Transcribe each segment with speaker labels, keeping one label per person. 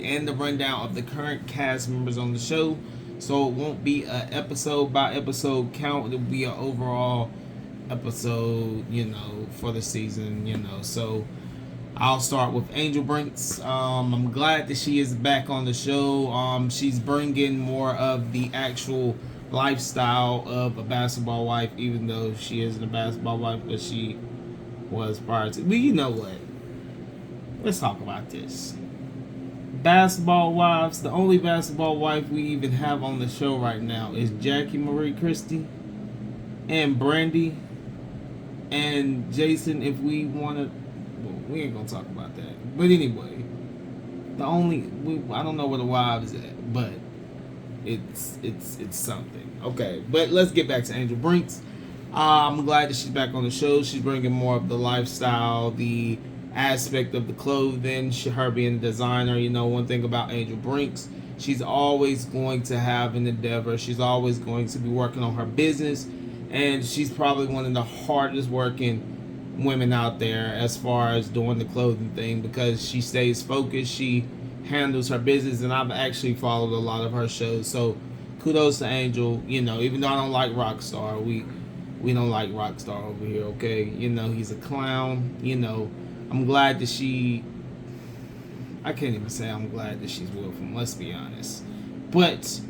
Speaker 1: and the rundown of the current cast members on the show. So it won't be a episode by episode count. It'll be an overall episode, for the season, So I'll start with Angel Brinks. I'm glad that she is back on the show. She's bringing more of the actual lifestyle of a basketball wife, even though she isn't a basketball wife, but she was prior to. But you know what? Let's talk about this. Basketball wives. The only basketball wife we even have on the show right now is Jackie Marie Christie and Brandy and Jason. If we want to, well, we ain't gonna talk about that. But anyway, I don't know where the wives at, but it's something. Okay, but let's get back to Angel Brinks. I'm glad that she's back on the show. She's bringing more of the lifestyle, the aspect of the clothing, her being a designer. One thing about Angel Brinks, she's always going to have an endeavor. She's always going to be working on her business, and she's probably one of the hardest working women out there as far as doing the clothing thing, because she stays focused. She handles her business, and I've actually followed a lot of her shows. So kudos to Angel. Even though I don't like Rockstar, we don't like Rockstar over here, okay? He's a clown. I'm glad that I can't even say I'm glad that she's with him, let's be honest. But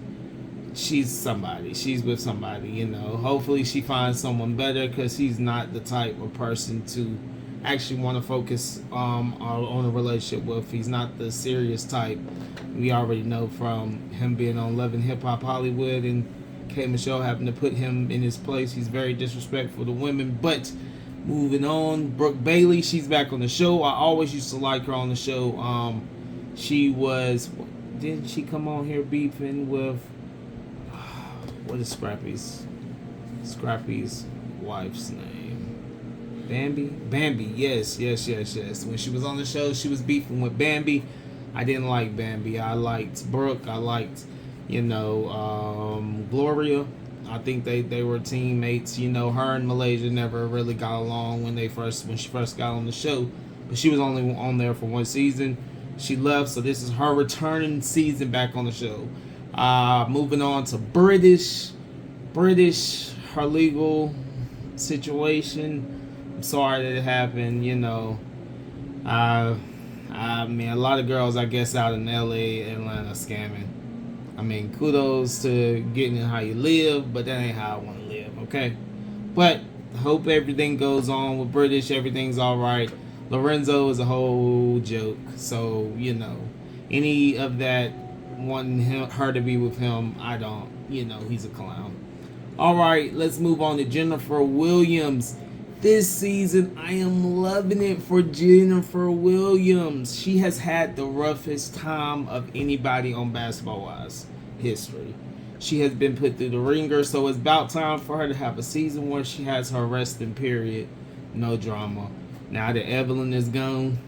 Speaker 1: she's somebody. She's with somebody, Hopefully she finds someone better, because he's not the type of person to actually want to focus on a relationship with. He's not the serious type. We already know from him being on Love and Hip Hop Hollywood and K. Michelle having to put him in his place. He's very disrespectful to women. But moving on, Brooke Bailey, she's back on the show. I always used to like her on the show. Didn't she come on here beefing with, what is Scrappy's wife's name? Bambi, yes. When she was on the show, she was beefing with Bambi. I didn't like Bambi. I liked Brooke. I liked, Gloria. I think they were teammates. Her and Malaysia never really got along when she first got on the show. But she was only on there for one season. She left, so this is her returning season back on the show. Moving on to British, her legal situation. I'm sorry that it happened. I mean, a lot of girls, I guess, out in LA, Atlanta, scamming. I mean, kudos to getting in how you live, but that ain't how I want to live, okay? But hope everything goes on with British. Everything's all right. Lorenzo is a whole joke. So, any of that wanting her to be with him, I don't. He's a clown. All right, let's move on to Jennifer Williams. This season, I am loving it for Jennifer Williams. She has had the roughest time of anybody on Basketball Wives history. She has been put through the ringer, so it's about time for her to have a season where she has her resting period. No drama. Now that EVELYN is gone,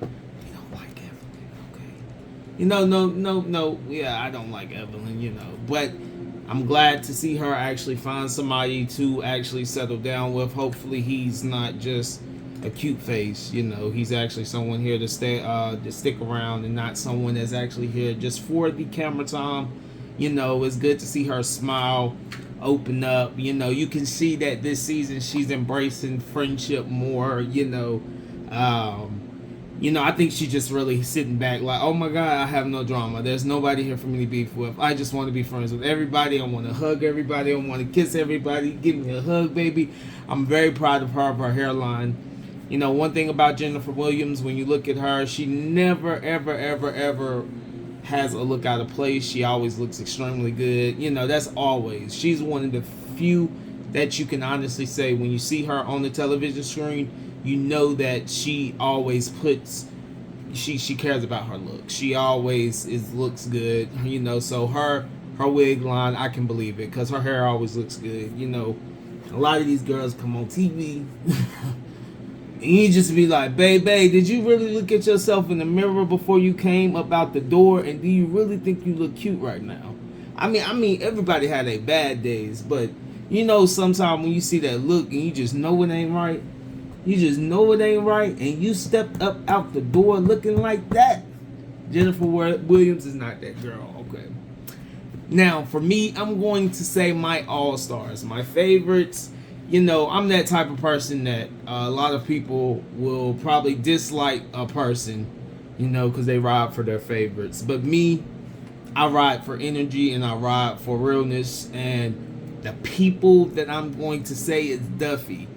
Speaker 1: we don't like EVELYN, okay? No. Yeah, I don't like EVELYN, but I'm glad to see her actually find somebody to actually settle down with. Hopefully he's not just a cute face, he's actually someone here to stick around, and not someone that's actually here just for the camera time. It's good to see her smile, open up. You can see that this season she's embracing friendship more. I think she's just really sitting back like, oh my God, I have no drama. There's nobody here for me to beef with. I just want to be friends with everybody. I want to hug everybody. I want to kiss everybody. Give me a hug, baby. I'm very proud of her hairline. One thing about Jennifer Williams, when you look at her, she never, ever, ever, ever has a look out of place. She always looks extremely good. That's always. She's one of the few that you can honestly say when you see her on the television screen, that she always she cares about her look. She always looks good, so her wig line, I can believe it, because her hair always looks good. A lot of these girls come on TV and you just be like, babe, did you really look at yourself in the mirror before you came up out the door, and do you really think you look cute right now? I mean everybody had their bad days, but sometimes when you see that look and you just know it ain't right, and you stepped up out the door looking like that, Jennifer Williams is not that girl. Okay. Now, for me, I'm going to say my all-stars, my favorites. You know, I'm that type of person that a lot of people will probably dislike a person, you know, because they ride for their favorites. But me, I ride for energy and I ride for realness. And the people that I'm going to say is Duffy.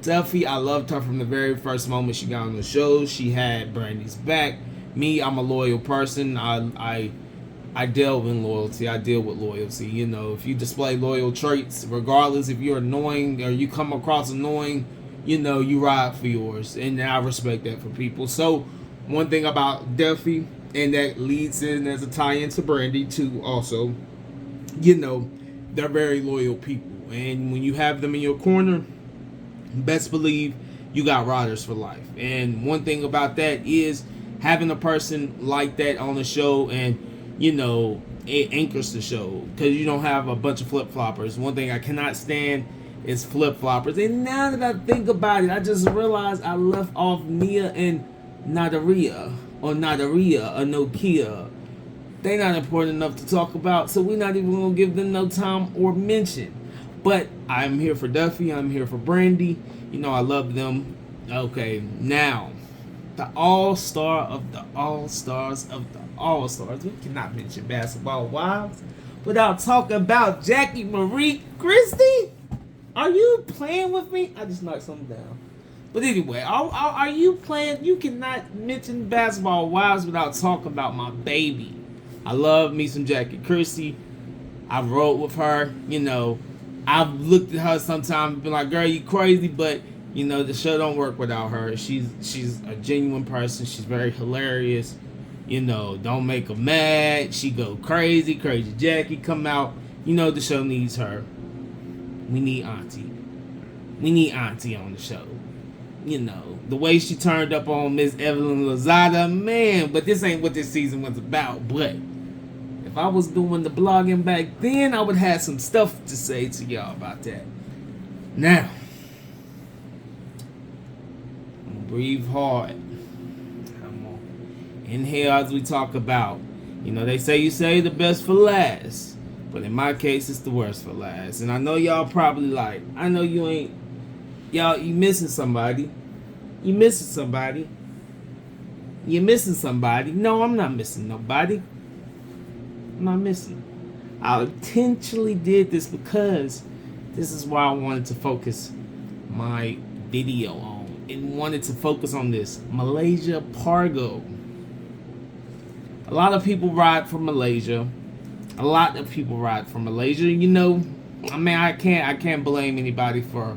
Speaker 1: Duffy, I loved her from the very first moment she got on the show. She had Brandy's back. Me, I'm a loyal person. I deal in loyalty. I deal with loyalty. You know, if you display loyal traits, regardless if you're annoying or you come across annoying, you know, you ride for yours. And I respect that for people. So, one thing about Duffy, and that leads in as a tie-in to Brandy too also, you know, they're very loyal people. And when you have them in your corner, best believe you got riders for life. And one thing about that is having a person like that on the show, and you know, it anchors the show because you don't have a bunch of flip-floppers. One thing I cannot stand is flip-floppers. And now that I think about it, I just realized I left off Nia and Nadaria or Nokia. They're not important enough to talk about, so we're not even going to give them no time or mention. But I'm here for Duffy. I'm here for Brandy. You know, I love them. Okay, now, the all-star of the all-stars of the all-stars. We cannot mention Basketball Wives without talking about Jackie Marie Christie. Are you playing with me? I just knocked something down. But anyway, are you playing? You cannot mention Basketball Wives without talking about my baby. I love me some Jackie Christie. I rode with her. You know, I've looked at her sometimes and been like, girl, you crazy, but you know, the show don't work without her. She's a genuine person. She's very hilarious. You know, don't make her mad. She go crazy. Crazy Jackie come out. You know, the show needs her. We need Auntie. We need Auntie on the show. You know, the way she turned up on Miss EVELYN Lozada, man. But this ain't what this season was about. But if I was doing the blogging back then, I would have some stuff to say to y'all about that. Now, breathe hard. Inhale as we talk about. You know, they say you save the best for last. But in my case, it's the worst for last. And I know y'all probably like, I know you ain't, y'all, you missing somebody. You missing somebody. You missing somebody. No, I'm not missing nobody. I'm not missing. I intentionally did this because this is why I wanted to focus my video on. And wanted to focus on this. Malaysia Pargo. A lot of people ride from Malaysia. A lot of people ride from Malaysia. You know, I mean, I can't blame anybody for,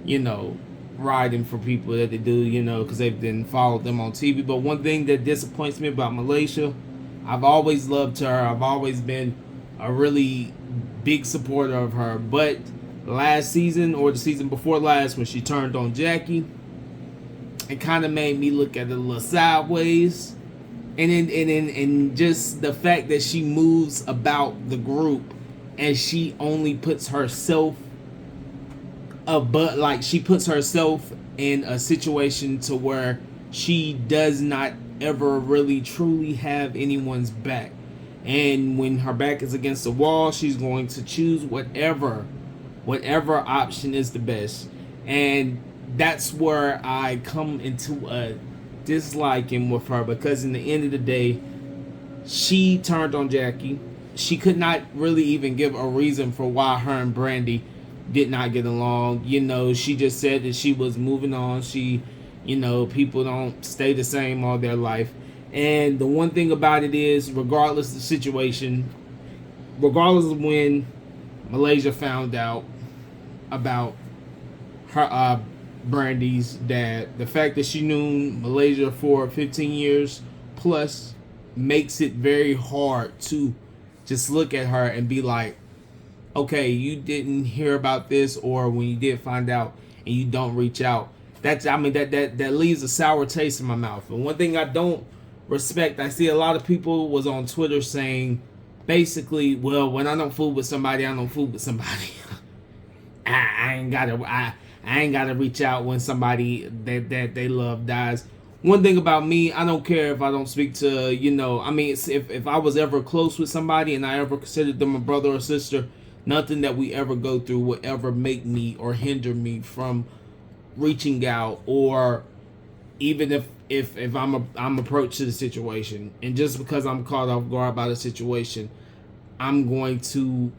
Speaker 1: you know, riding for people that they do, you know, because they've been followed them on TV. But one thing that disappoints me about Malaysia, I've always loved her. I've always been a really big supporter of her. But last season or the season before last, when she turned on Jackie, it kind of made me look at it a little sideways. And just the fact that she moves about the group and she only puts herself she puts herself in a situation to where she does not ever really truly have anyone's back. And when her back is against the wall, she's going to choose whatever option is the best. And that's where I come into a disliking with her, because in the end of the day, she turned on Jackie. She could not really even give a reason for why her and Brandy did not get along. You know, she just said that she was moving on. She, you know, people don't stay the same all their life. And the one thing about it is, regardless of the situation, regardless of when Malaysia found out about her Brandy's dad, the fact that she knew Malaysia for 15 years plus makes it very hard to just look at her and be like, okay, you didn't hear about this, or when you did find out and you don't reach out. That leaves a sour taste in my mouth. And one thing I don't respect, I see a lot of people was on Twitter saying basically, well, when I don't fool with somebody, I don't fool with somebody. I ain't gotta reach out when somebody that they love dies. one thing about me, I don't care if I don't speak to, I mean, if I was ever close with somebody and I ever considered them a brother or sister, nothing that we ever go through will ever make me or hinder me from reaching out, or even if I'm approached to the situation, and just because I'm caught off guard by the situation, I'm going to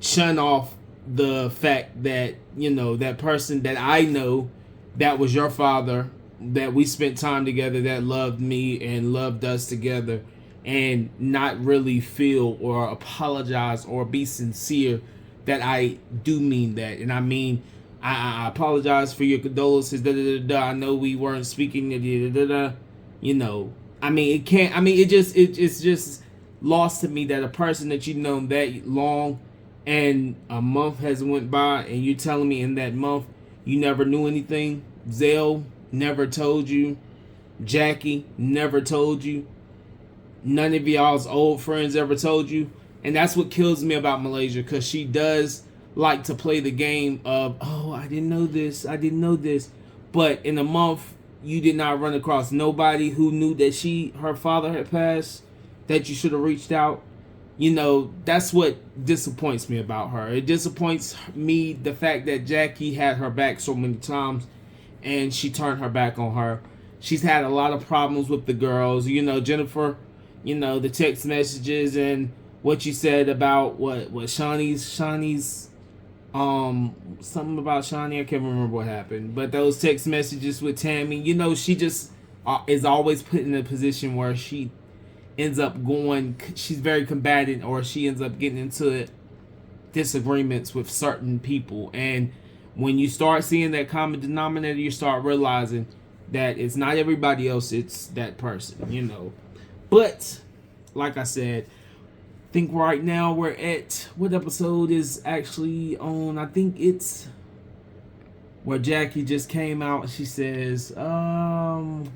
Speaker 1: shun off the fact that, that person that I know that was your father, that we spent time together, that loved me and loved us together, and not really feel or apologize or be sincere that I do mean that. And I mean, I apologize for your condolences. I know we weren't speaking. I mean, it can't. I mean, it's just lost to me that a person that you've known that long, and a month has went by, and you're telling me in that month you never knew anything. Zell never told you. Jackie never told you. None of y'all's old friends ever told you. And that's what kills me about Malaysia, because she does like to play the game of, oh, I didn't know this. But in a month, you did not run across nobody who knew that her father had passed, that you should have reached out. That's what disappoints me about her. It disappoints me the fact that Jackie had her back so many times, and she turned her back on her. She's had a lot of problems with the girls. Jennifer, the text messages and what you said about what Shawnee's something about Shawnee. I can't remember what happened, but those text messages with Tammy, she just is always put in a position where she ends up she's very combative, or she ends up getting into disagreements with certain people. And when you start seeing that common denominator, you start realizing that it's not everybody else, it's that person, But like I said, I think right now we're at, what episode is actually on? I think it's where Jackie just came out. She says, come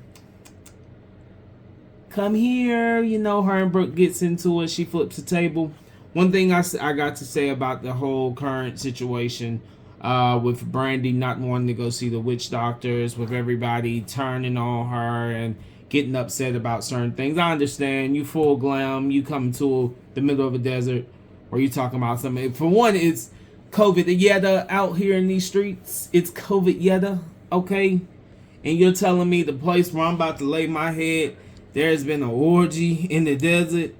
Speaker 1: here. Her and Brooke gets into it. She flips the table. One thing I got to say about the whole current situation with Brandy not wanting to go see the witch doctors, with everybody turning on her and getting upset about certain things. I understand. You full glam. You come to the middle of a desert where you talking about something. For one, it's COVID yetta out here in these streets. It's COVID yetta, okay? And you're telling me the place where I'm about to lay my head, there's been an orgy in the desert,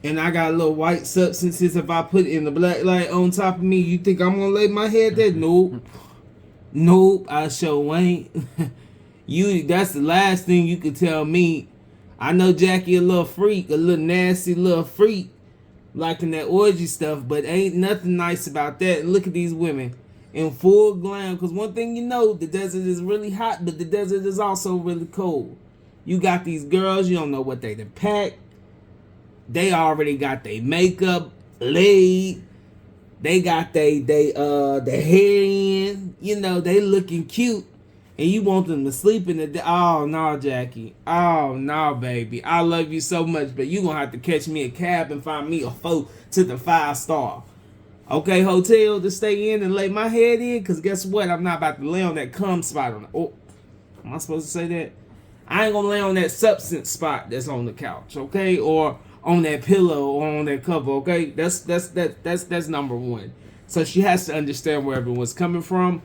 Speaker 1: and I got little white substances. If I put it in the black light on top of me, you think I'm gonna lay my head there? Nope, I sure ain't. That's the last thing you could tell me. I know Jackie a little freak, a little nasty little freak, liking that orgy stuff, but ain't nothing nice about that. And look at these women in full glam, because one thing the desert is really hot, but the desert is also really cold. You got these girls, you don't know what they done packed. They already got their makeup laid. They got their hair in. They looking cute. And you want them to sleep in the day. Oh, no, Jackie. Oh, no, baby. I love you so much, but you going to have to catch me a cab and find me a 4 to the 5-star. Okay, hotel to stay in and lay my head in? Because guess what? I'm not about to lay on that cum spot. Oh, am I supposed to say that? I ain't going to lay on that substance spot that's on the couch, okay? Or on that pillow or on that cover, okay? That's number one. So she has to understand where everyone's coming from.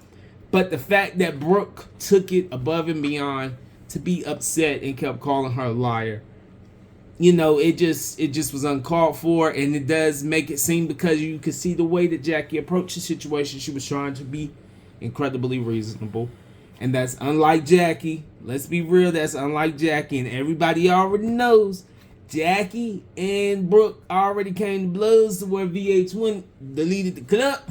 Speaker 1: But the fact that Brooke took it above and beyond to be upset and kept calling her a liar, it just was uncalled for. And it does make it seem, because you could see the way that Jackie approached the situation, she was trying to be incredibly reasonable. And that's unlike Jackie. Let's be real, that's unlike Jackie. And everybody already knows Jackie and Brooke already came to blows to where VH1 deleted the clip,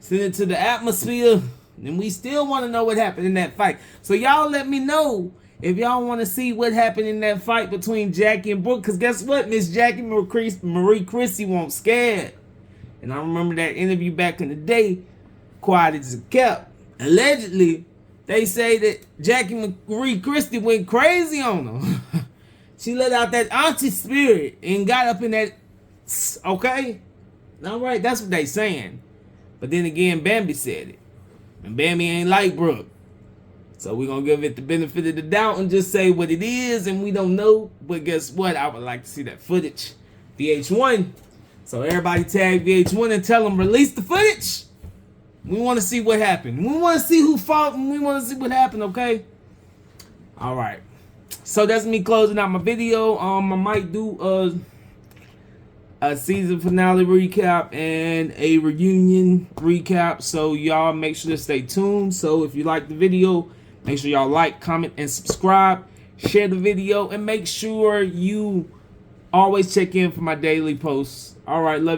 Speaker 1: sent it to the atmosphere. And we still want to know what happened in that fight. So y'all let me know if y'all want to see what happened in that fight between Jackie and Brooke. Because guess what? Miss Jackie Marie Christie won't scared. And I remember that interview back in the day, quiet as it kept. Allegedly, they say that Jackie Marie Christie went crazy on her. She let out that auntie spirit and got up in that, okay? All right, that's what they saying. But then again, Bambi said it. And Bambi ain't like Brooke. So we're going to give it the benefit of the doubt and just say what it is, and we don't know. But guess what? I would like to see that footage. VH1. So everybody tag VH1 and tell them release the footage. We want to see what happened. We want to see who fought, and we want to see what happened, okay? All right. So that's me closing out my video. I might do a season finale recap and a reunion recap. So y'all make sure to stay tuned. So if you like the video, make sure y'all like, comment, and subscribe. Share the video, and make sure you always check in for my daily posts. All right, love you.